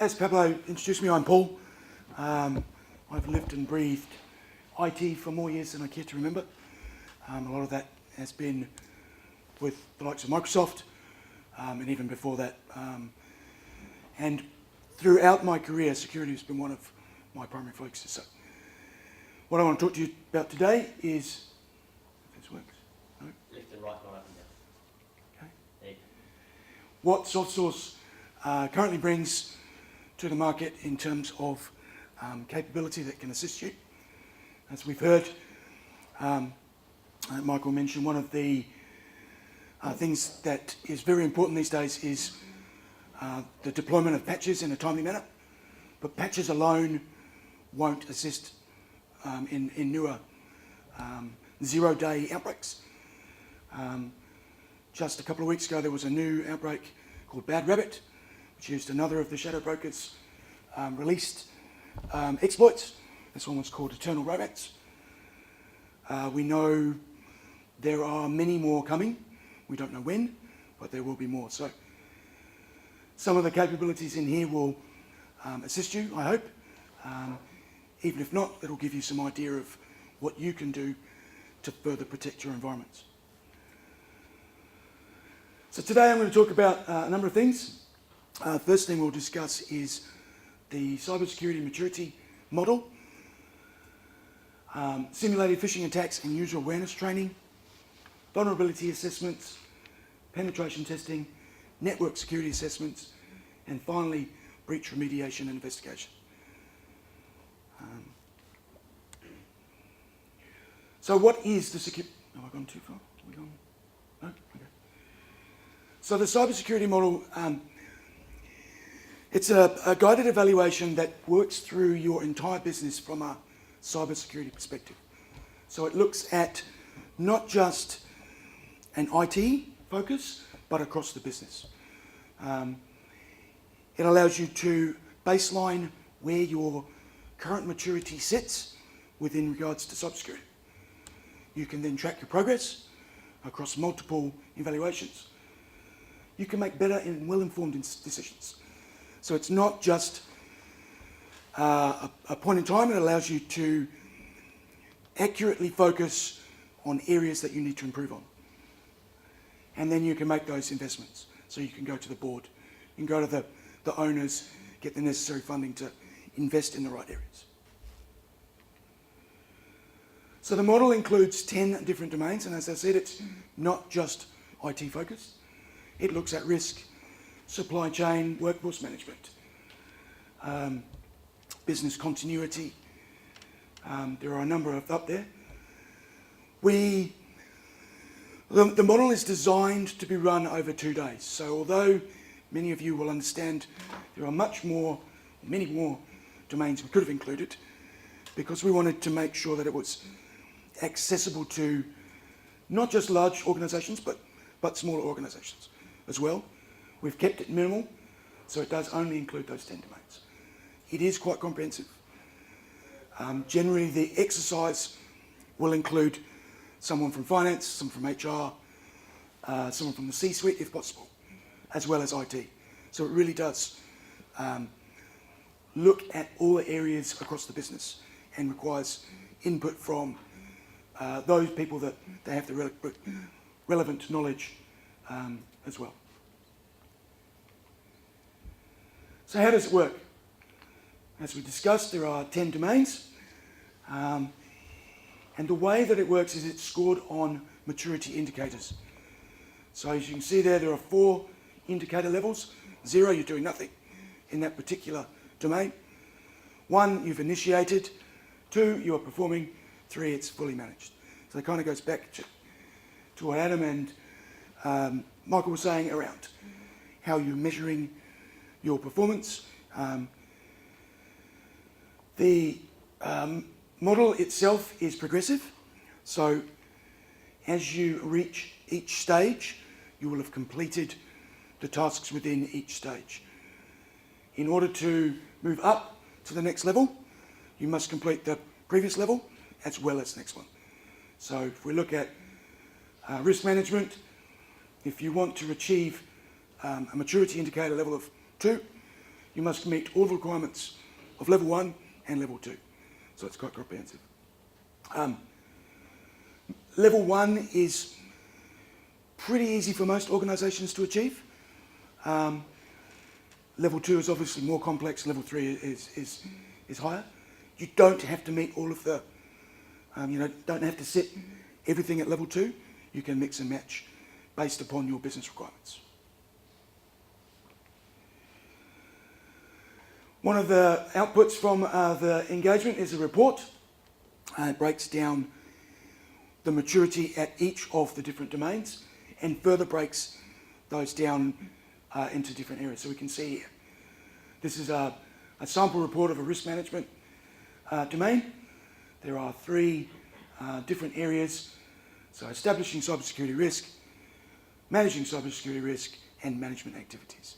As Pablo introduced me, I'm Paul. I've lived and breathed IT for more years than I care to remember. A lot of that has been with the likes of Microsoft, and even before that. And throughout my career, security has been one of my primary focuses. So what I want to talk to you about today is, if this works, no? Left and right, not up and down. Okay. There. What Softsource currently brings to the market in terms of capability that can assist you. As we've heard, Michael mentioned, one of the things that is very important these days is the deployment of patches in a timely manner. But patches alone won't assist in newer zero-day outbreaks. Just a couple of weeks ago, there was a new outbreak called Bad Rabbit, which used another of the shadow brokers' released exploits. This one was called Eternal Romance. We know there are many more coming. We don't know when, but there will be more. So some of the capabilities in here will assist you, I hope. Even if not, it'll give you some idea of what you can do to further protect your environments. So today I'm going to talk about a number of things. First thing we'll discuss is the cybersecurity maturity model, simulated phishing attacks and user awareness training, vulnerability assessments, penetration testing, network security assessments, and finally, breach remediation and investigation. So what is the security? Have I gone too far? Have we gone? No? Okay. So the cybersecurity model, it's a guided evaluation that works through your entire business from a cybersecurity perspective. So it looks at not just an IT focus, but across the business. It allows you to baseline where your current maturity sits within regards to cybersecurity. You can then track your progress across multiple evaluations. You can make better and well-informed decisions. So it's not just a point in time. It allows you to accurately focus on areas that you need to improve on. And then you can make those investments. So you can go to the board, you can go to the owners, get the necessary funding to invest in the right areas. So the model includes 10 different domains, and as I said, it's not just IT focused. It looks at risk, supply chain, workforce management, business continuity. There are a number of up there. The model is designed to be run over 2 days. So although many of you will understand there are many more domains we could have included, because we wanted to make sure that it was accessible to not just large organisations, but smaller organisations as well. We've kept it minimal, so it does only include those 10 domains. It is quite comprehensive. Generally, the exercise will include someone from finance, someone from HR, someone from the C-suite, if possible, as well as IT. So it really does look at all the areas across the business and requires input from those people that they have the relevant knowledge as well. So how does it work? As we discussed, there are 10 domains. And the way that it works is it's scored on maturity indicators. So as you can see there are 4 indicator levels. 0, you're doing nothing in that particular domain. 1, you've initiated. 2, you are performing. 3, it's fully managed. So it kind of goes back to what Adam and Michael were saying around how you're measuring your performance. The model itself is progressive. So as you reach each stage, you will have completed the tasks within each stage. In order to move up to the next level, you must complete the previous level as well as the next one. So if we look at risk management, if you want to achieve a maturity indicator level of 2, you must meet all the requirements of level 1 and level 2. So it's quite comprehensive. Level 1 is pretty easy for most organisations to achieve. Level 2 is obviously more complex. Level 3 is higher. You don't have to meet all of the, don't have to set everything at level 2. You can mix and match based upon your business requirements. One of the outputs from the engagement is a report. It breaks down the maturity at each of the different domains and further breaks those down into different areas. So we can see here, this is a sample report of a risk management domain. There are 3 different areas. So establishing cybersecurity risk, managing cybersecurity risk, and management activities.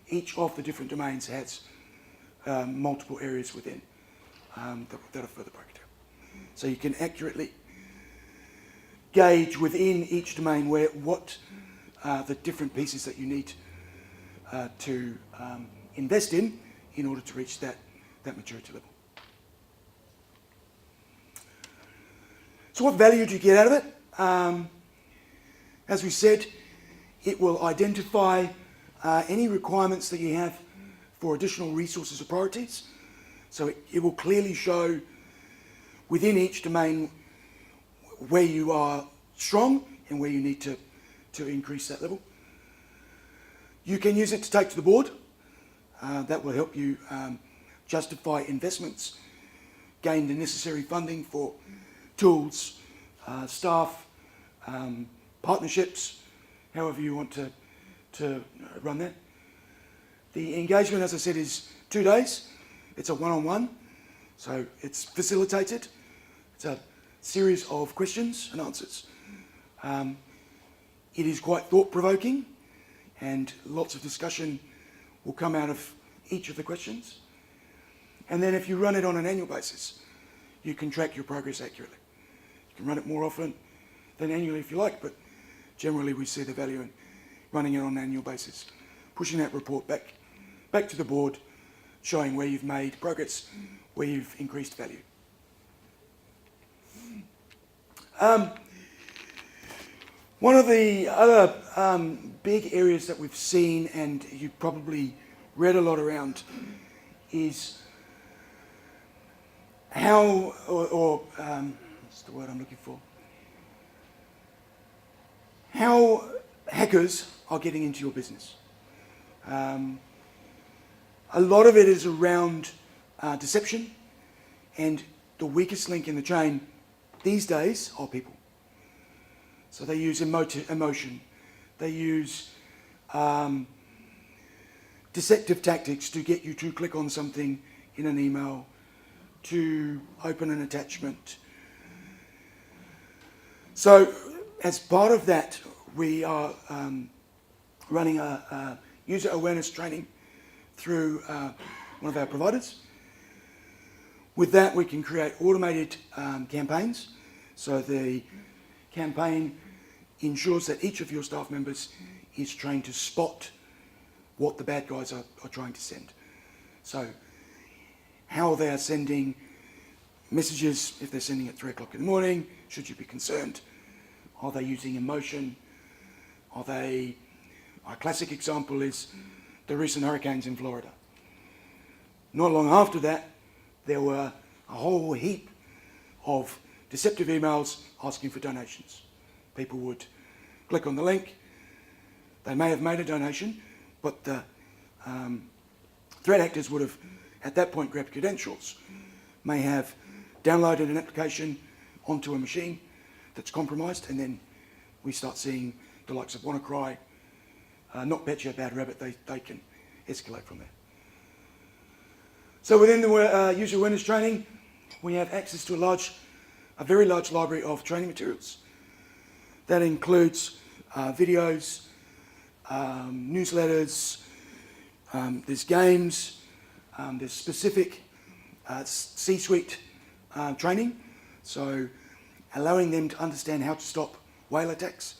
Each of the different domains has multiple areas within that are further broken down. So you can accurately gauge within each domain what the different pieces that you need to invest in order to reach that maturity level. So what value do you get out of it? As we said, it will identify any requirements that you have for additional resources or priorities. So it will clearly show within each domain where you are strong and where you need to increase that level. You can use it to take to the board. That will help you justify investments, gain the necessary funding for tools, staff, partnerships, however you want to run that. The engagement, as I said, is 2 days. It's a one-on-one, so it's facilitated. It's a series of questions and answers. It is quite thought-provoking, and lots of discussion will come out of each of the questions. And then if you run it on an annual basis, you can track your progress accurately. You can run it more often than annually if you like, but generally we see the value in running it on an annual basis, pushing that report back to the board, showing where you've made progress, where you've increased value. One of the other big areas that we've seen, and you've probably read a lot around, is how, what's the word I'm looking for? How hackers are getting into your business. A lot of it is around deception, and the weakest link in the chain these days are people. So they use emotion, they use deceptive tactics to get you to click on something in an email, to open an attachment. So as part of that, we are running a user awareness training through one of our providers. With that, we can create automated campaigns. So the campaign ensures that each of your staff members is trained to spot what the bad guys are trying to send. So how they are sending messages, if they're sending at 3 o'clock in the morning, should you be concerned? Are they using emotion? A classic example is the recent hurricanes in Florida. Not long after that, there were a whole heap of deceptive emails asking for donations. People would click on the link. They may have made a donation, but the threat actors would have, at that point, grabbed credentials, may have downloaded an application onto a machine that's compromised, and then we start seeing the likes of WannaCry, Not Betcha, Bad Rabbit. They can escalate from there. So within the user awareness training, we have access to a very large library of training materials. That includes videos, newsletters, there's games, there's specific C-suite training, so allowing them to understand how to stop whale attacks,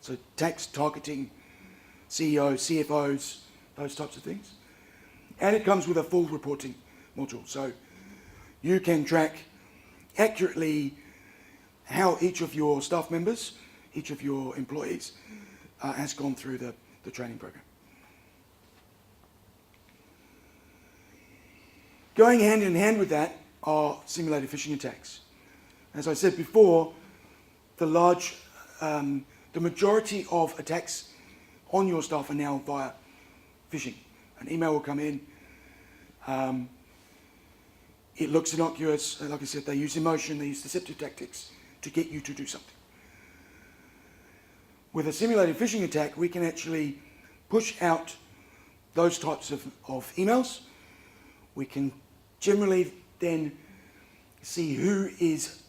so attacks targeting CEOs, CFOs, those types of things. And it comes with a full reporting module. So you can track accurately how each of your staff members, each of your employees has gone through the training program. Going hand in hand with that are simulated phishing attacks. As I said before, the majority of attacks on your staff are now via phishing. An email will come in. It looks innocuous. Like I said, they use emotion, they use deceptive tactics to get you to do something. With a simulated phishing attack, we can actually push out those types of emails. We can generally then see who is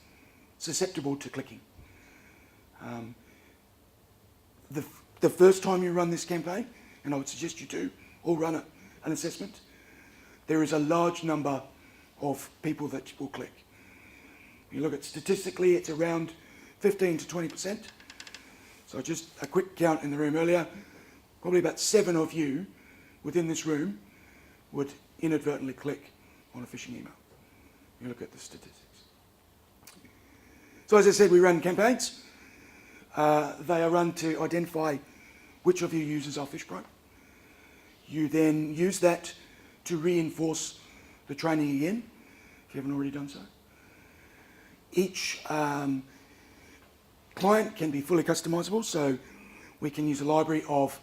susceptible to clicking. The first time you run this campaign, and I would suggest you do, or run an assessment, there is a large number of people that will click. You look at statistically, it's around 15 to 20%. So just a quick count in the room earlier, probably about 7 of you within this room would inadvertently click on a phishing email. You look at the statistics. So as I said, we run campaigns. They are run to identify which of your users are phish prone. You then use that to reinforce the training again, if you haven't already done so. Each client can be fully customizable, so we can use a library of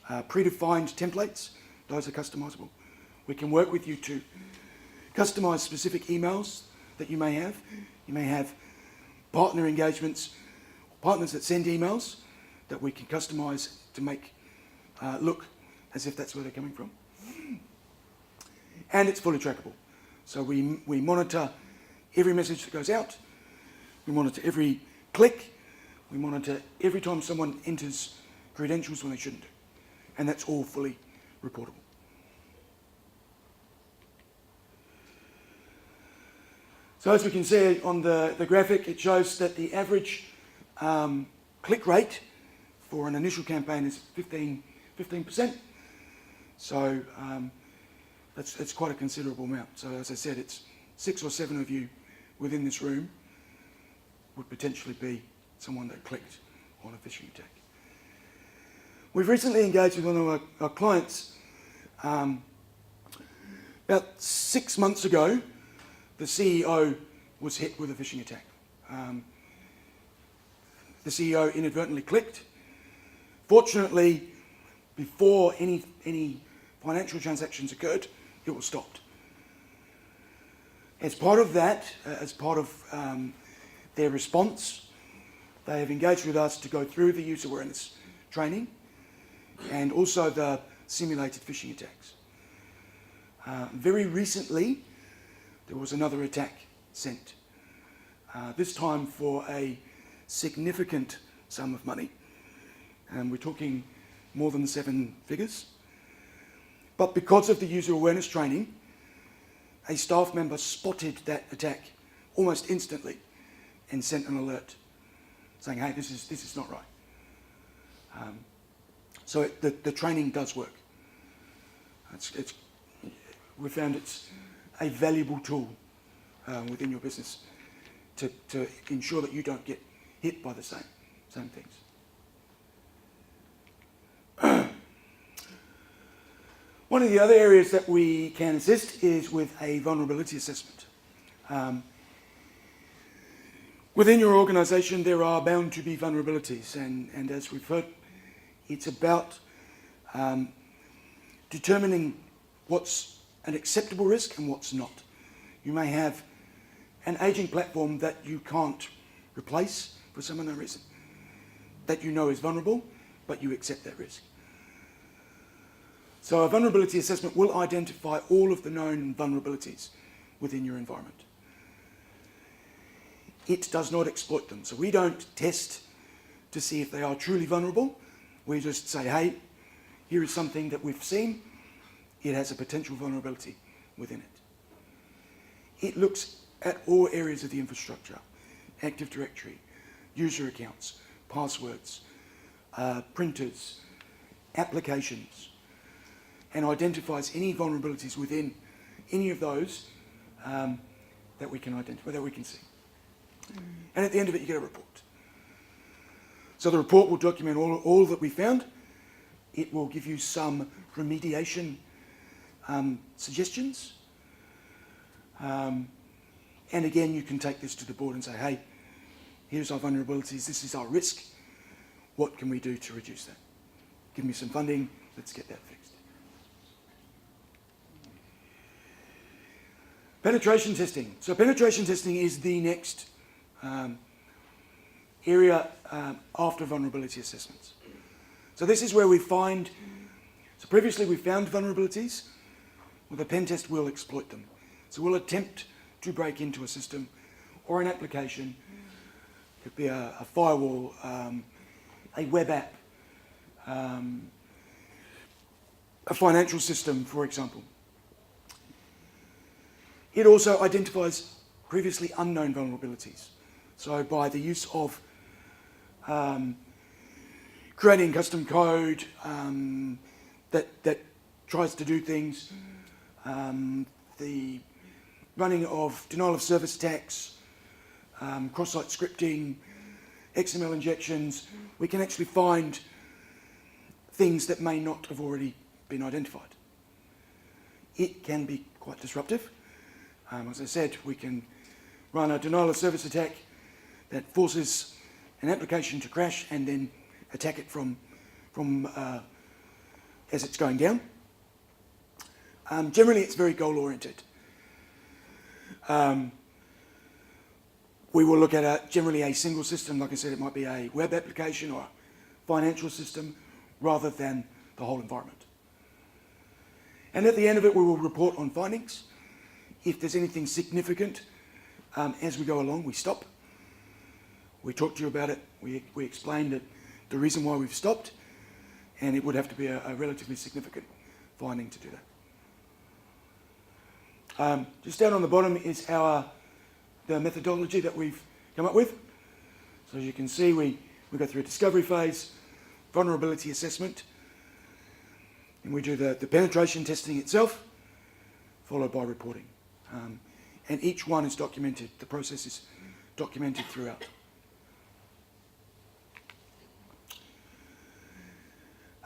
predefined templates. Those are customizable. We can work with you to customize specific emails that you may have. You may have partner engagements, partners that send emails that we can customize to make look as if that's where they're coming from. And it's fully trackable. So we monitor every message that goes out. We monitor every click. We monitor every time someone enters credentials when they shouldn't do. And that's all fully reportable. So as we can see on the graphic, it shows that the average click rate for an initial campaign is 15%. So that's quite a considerable amount. So as I said, it's 6 or 7 of you within this room would potentially be someone that clicked on a phishing attack. We've recently engaged with one of our clients. About 6 months ago, the CEO was hit with a phishing attack. The CEO inadvertently clicked. Fortunately, before any financial transactions occurred, it was stopped. As part of that, as part of their response, they have engaged with us to go through the user awareness training and also the simulated phishing attacks. Very recently, there was another attack sent, this time for a significant sum of money, and we're talking more than 7 figures. But because of the user awareness training, a staff member spotted that attack almost instantly and sent an alert saying, hey, this is not right. So the training does work. We found it's a valuable tool within your business to ensure that you don't get hit by the same things. One of the other areas that we can assist is with a vulnerability assessment. Within your organisation, there are bound to be vulnerabilities, and as we've heard, it's about determining what's an acceptable risk and what's not. You may have an aging platform that you can't replace for some unknown reason, that you know is vulnerable, but you accept that risk. So a vulnerability assessment will identify all of the known vulnerabilities within your environment. It does not exploit them. So we don't test to see if they are truly vulnerable. We just say, hey, here is something that we've seen. It has a potential vulnerability within it. It looks at all areas of the infrastructure: Active Directory, user accounts, passwords, printers, applications, and identifies any vulnerabilities within any of those that we can identify, that we can see. And at the end of it, you get a report. So the report will document all that we found. It will give you some remediation suggestions. And again, you can take this to the board and say, hey, here's our vulnerabilities, this is our risk. What can we do to reduce that? Give me some funding, let's get that fixed. Penetration testing. So penetration testing is the next area after vulnerability assessments. So this is where we find, so previously we found vulnerabilities, well, the pen test will exploit them. So we'll attempt to break into a system or an application. It could be a firewall, a web app, a financial system, for example. It also identifies previously unknown vulnerabilities. So by the use of creating custom code that tries to do things, the running of denial of service attacks, cross-site scripting, XML injections, we can actually find things that may not have already been identified. It can be quite disruptive. As I said, we can run a denial of service attack that forces an application to crash and then attack it from as it's going down. Generally, it's very goal-oriented. We will look at generally a single system. Like I said, it might be a web application or a financial system rather than the whole environment. And at the end of it, we will report on findings. If there's anything significant, as we go along, we stop. We talk to you about it. We explain that the reason why we've stopped, and it would have to be a relatively significant finding to do that. Just down on the bottom is the methodology that we've come up with. So as you can see, we go through a discovery phase, vulnerability assessment, and we do the penetration testing itself, followed by reporting. And each one is documented. The process is documented throughout.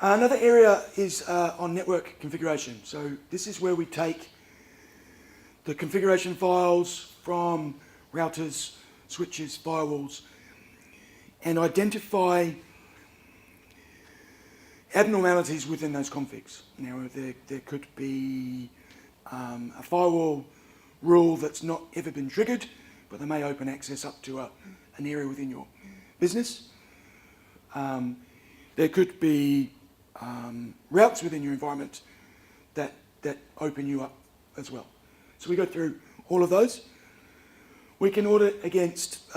Another area is on network configuration. So this is where we take the configuration files from routers, switches, firewalls, and identify abnormalities within those configs. Now, there could be a firewall rule that's not ever been triggered, but they may open access up to an area within your business. There could be routes within your environment that open you up as well. So we go through all of those. We can audit against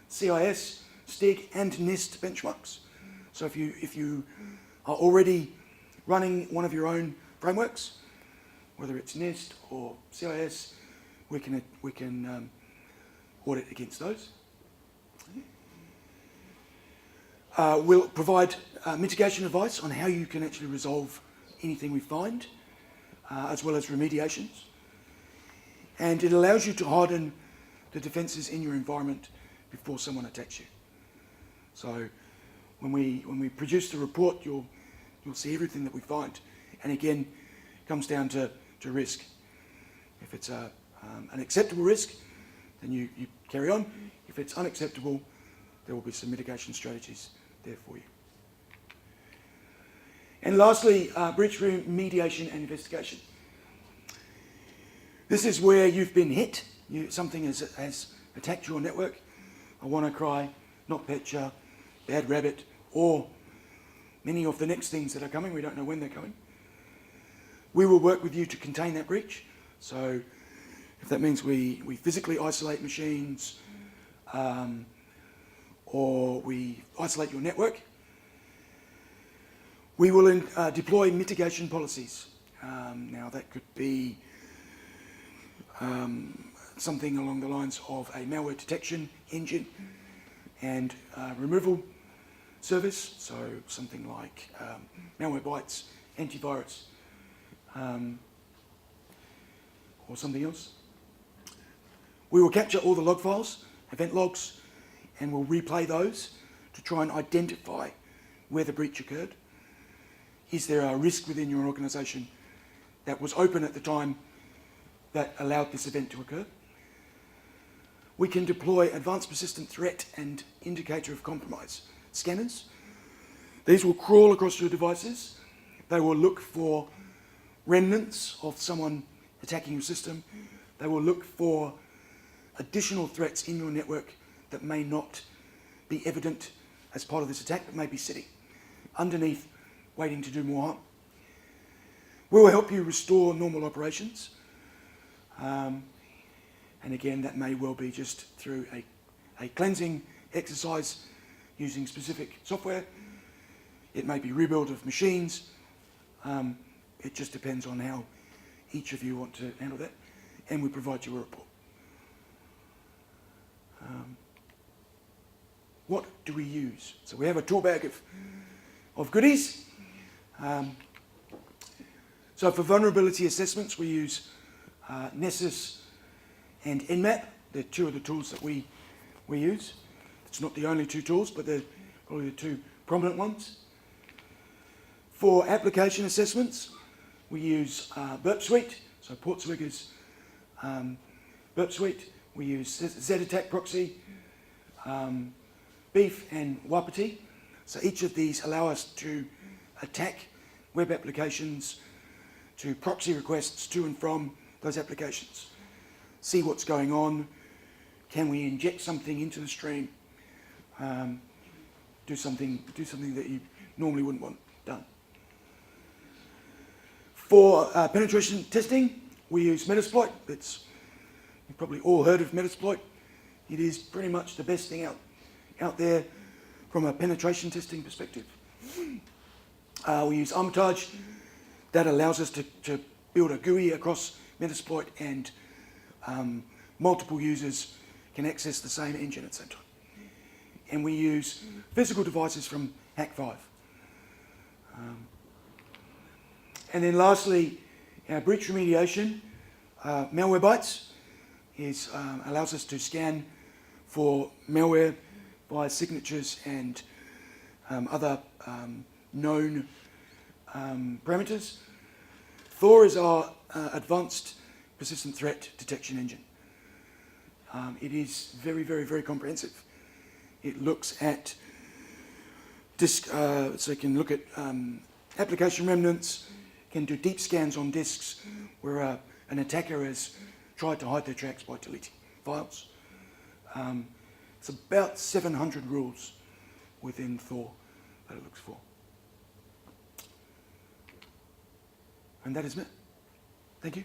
CIS, STIG, and NIST benchmarks. So if you are already running one of your own frameworks, whether it's NIST or CIS, we can audit against those. We'll provide mitigation advice on how you can actually resolve anything we find, as well as remediations. And it allows you to harden the defences in your environment before someone attacks you. So when we produce the report, you'll see everything that we find. And again, it comes down to risk. If it's an acceptable risk, then you carry on. If it's unacceptable, there will be some mitigation strategies there for you. And lastly, breach remediation and investigation. This is where you've been hit. Something has attacked your network. A WannaCry, NotPetya, Bad Rabbit, or many of the next things that are coming. We don't know when they're coming. We will work with you to contain that breach. So if that means we physically isolate machines, or we isolate your network, we will deploy mitigation policies. Now that could be something along the lines of a malware detection engine and removal service, so something like Malwarebytes, antivirus, or something else. We will capture all the log files, event logs, and we'll replay those to try and identify where the breach occurred. Is there a risk within your organisation that was open at the time that allowed this event to occur? We can deploy advanced persistent threat and indicator of compromise scanners. These will crawl across your devices. They will look for remnants of someone attacking your system. They will look for additional threats in your network that may not be evident as part of this attack, but may be sitting underneath, waiting to do more harm. We will help you restore normal operations. And again, that may well be just through a cleansing exercise using specific software. It may be rebuild of machines. It just depends on how each of you want to handle that. And we provide you a report. What do we use? So we have a tool bag of goodies. So for vulnerability assessments, we use Nessus and Nmap. They're two of the tools that we use. It's not the only two tools, but they're probably the two prominent ones. For application assessments, we use Burp Suite, so Portswigger's Burp Suite. We use Z-Attack Proxy, Beef and Wapiti. So each of these allow us to attack web applications, to proxy requests to and from those applications. See what's going on. Can we inject something into the stream? Do something that you normally wouldn't want done. For penetration testing, we use Metasploit. You've probably all heard of Metasploit. It is pretty much the best thing out there from a penetration testing perspective. We use Armitage. That allows us to build a GUI across Metasploit, and multiple users can access the same engine at the same time. And we use physical devices from Hack5. And then lastly, our breach remediation, Malwarebytes, allows us to scan for malware via signatures and other known parameters. Thor is our advanced persistent threat detection engine. It is very, very, very comprehensive. It looks at so it can look at application remnants, can do deep scans on disks where an attacker has tried to hide their tracks by deleting files. It's about 700 rules within Thor that it looks for. And that is it. Thank you.